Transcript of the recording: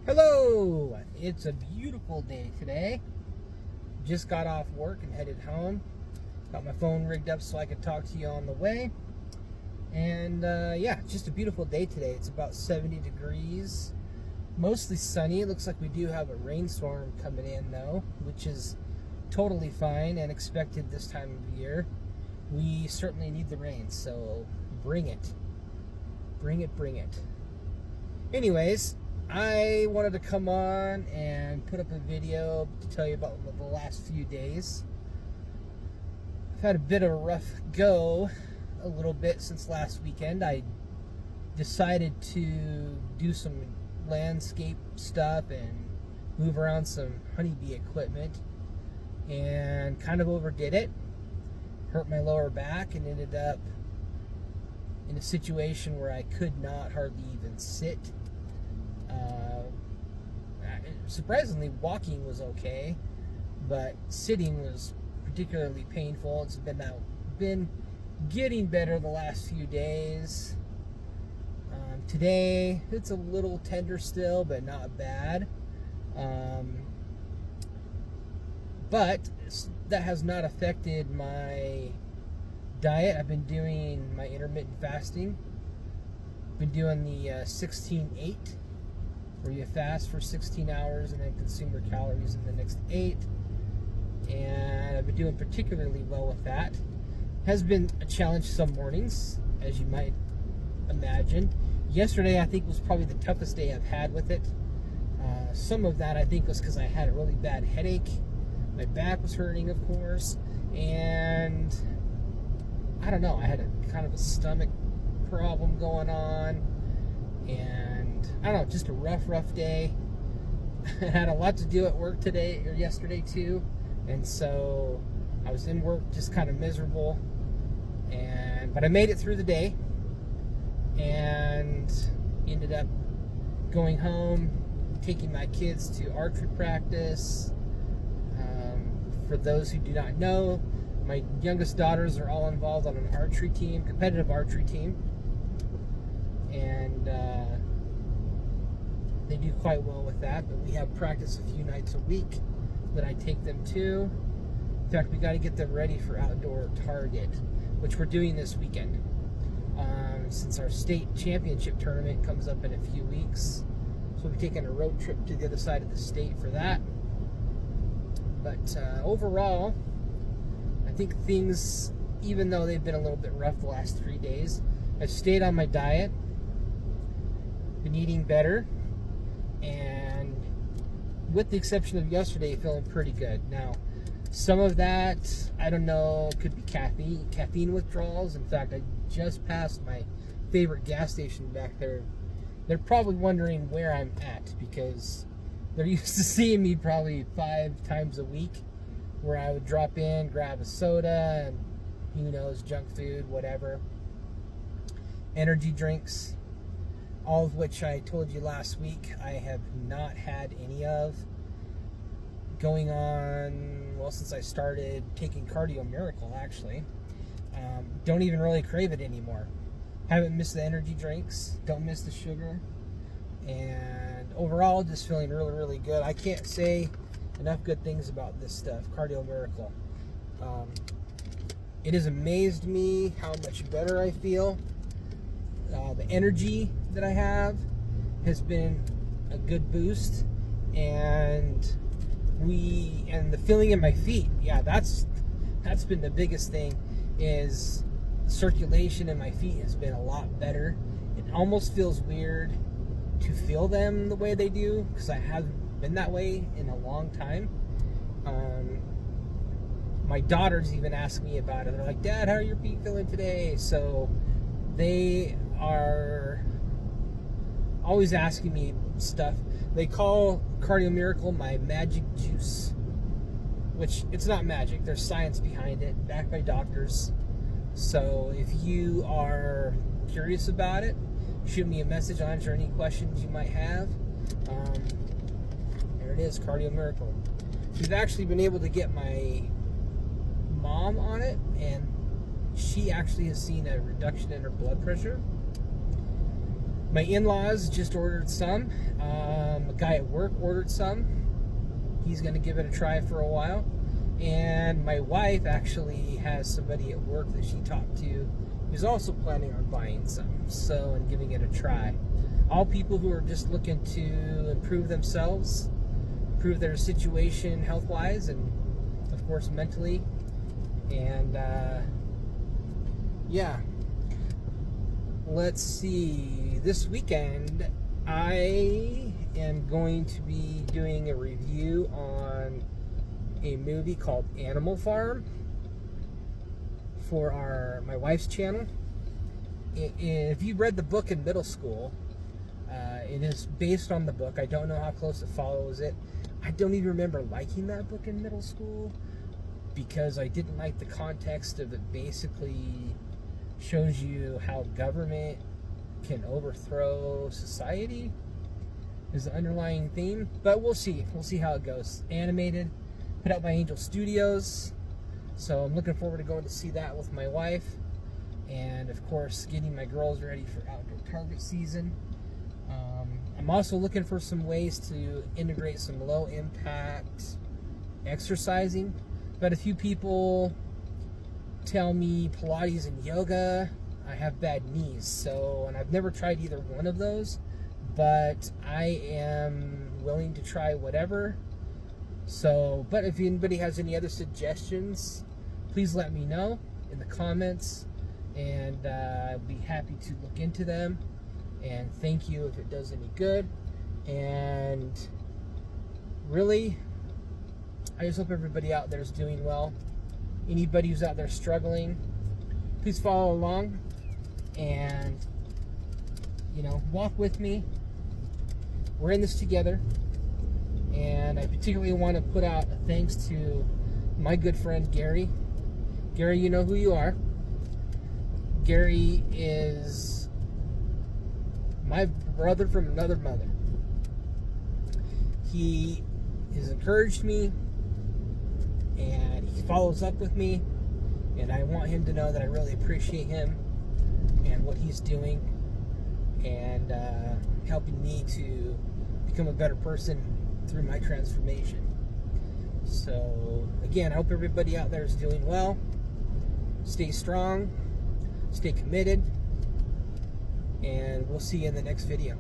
Hello! It's a beautiful day today. Just got off work and headed home. Got my phone rigged up so I could talk to you on the way. And yeah, just a beautiful day today. It's about 70 degrees. Mostly sunny. It looks like we do have a rainstorm coming in though, which is totally fine and expected this time of year. We certainly need the rain, so bring it. Bring it, bring it. Anyways, I wanted to come on and put up a video to tell you about the last few days. I've had a bit of a rough go a little bit since last weekend. I decided to do some landscape stuff and move around some honeybee equipment and kind of overdid it. Hurt my lower back and ended up in a situation where I could not hardly even sit. Surprisingly, walking was okay, but sitting was particularly painful. It's been getting better the last few days. Today, it's a little tender still, but not bad. But that has not affected my diet. I've been doing my intermittent fasting. Been doing the 16-8, where you fast for 16 hours and then consume your calories in the next 8. And I've been doing particularly well with that. Has been a challenge some mornings, as you might imagine. Yesterday, I think, was probably the toughest day I've had with it. Some of that, I think, was because I had a really bad headache. My back was hurting, of course. And I don't know, I had a kind of a stomach problem going on. And I don't know, just a rough day. I had a lot to do at work today or yesterday too, and so I was in work just kind of miserable. But I made it through the day and ended up going home, taking my kids to archery practice. For those who do not know, my youngest daughters are all involved on an archery team, competitive archery team, and they do quite well with that. But we have practice a few nights a week that I take them to. In fact, we got to get them ready for outdoor target, which we're doing this weekend. Since our state championship tournament comes up in a few weeks, so we'll be taking a road trip to the other side of the state for that. But overall, I think things, even though they've been a little bit rough the last 3 days, I've stayed on my diet, been eating better, and with the exception of yesterday, feeling pretty good. Now, some of that, I don't know, could be caffeine withdrawals. In fact, I just passed my favorite gas station back there. They're probably wondering where I'm at, because they're used to seeing me probably 5 times a week, where I would drop in, grab a soda, and who knows, junk food, whatever. Energy drinks, all of which I told you last week I have not had any of. Going on, well, since I started taking Cardio Miracle, actually. Don't even really crave it anymore. Haven't missed the energy drinks, don't miss the sugar, and overall just feeling really good. I can't say enough good things about this stuff, Cardio Miracle. It has amazed me how much better I feel. The energy that I have has been a good boost, and the feeling in my feet, yeah, that's been the biggest thing. Is circulation in my feet has been a lot better. It almost feels weird to feel them the way they do, because I haven't been that way in a long time. My daughters even ask me about it. They're like, "Dad, how are your feet feeling today?" So they are always asking me stuff. They call Cardio Miracle my magic juice, which it's not magic. There's science behind it, backed by doctors. So if you are curious about it, shoot me a message. I'll answer any questions you might have. There it is, Cardio Miracle. We've actually been able to get my mom on it, and she actually has seen a reduction in her blood pressure. My in-laws just ordered some. A guy at work ordered some. He's going to give it a try for a while. And my wife actually has somebody at work that she talked to who's also planning on buying some, and giving it a try. All people who are just looking to improve themselves, improve their situation health-wise, and of course mentally. And yeah, let's see. This weekend I am going to be doing a review on a movie called Animal Farm for my wife's channel. If you read the book in middle school, it is based on the book. I don't know how close it follows it. I don't even remember liking that book in middle school because I didn't like the context of it. Basically shows you how government can overthrow society is the underlying theme. But we'll see how it goes. Animated, put out by Angel Studios, so I'm looking forward to going to see that with my wife, and of course getting my girls ready for outdoor target season. I'm also looking for some ways to integrate some low impact exercising. But a few people tell me Pilates and yoga. I have bad knees, and I've never tried either one of those, but I am willing to try whatever. But if anybody has any other suggestions, please let me know in the comments, and I'll be happy to look into them. And thank you if it does any good. And really, I just hope everybody out there is doing well. Anybody who's out there struggling, please follow along and, walk with me. We're in this together. And I particularly want to put out a thanks to my good friend Gary. Gary, you know who you are. Gary is my brother from another mother. He has encouraged me, and he follows up with me, and I want him to know that I really appreciate him and what he's doing, and helping me to become a better person through my transformation. So again, I hope everybody out there is doing well. Stay strong, stay committed, and we'll see you in the next video.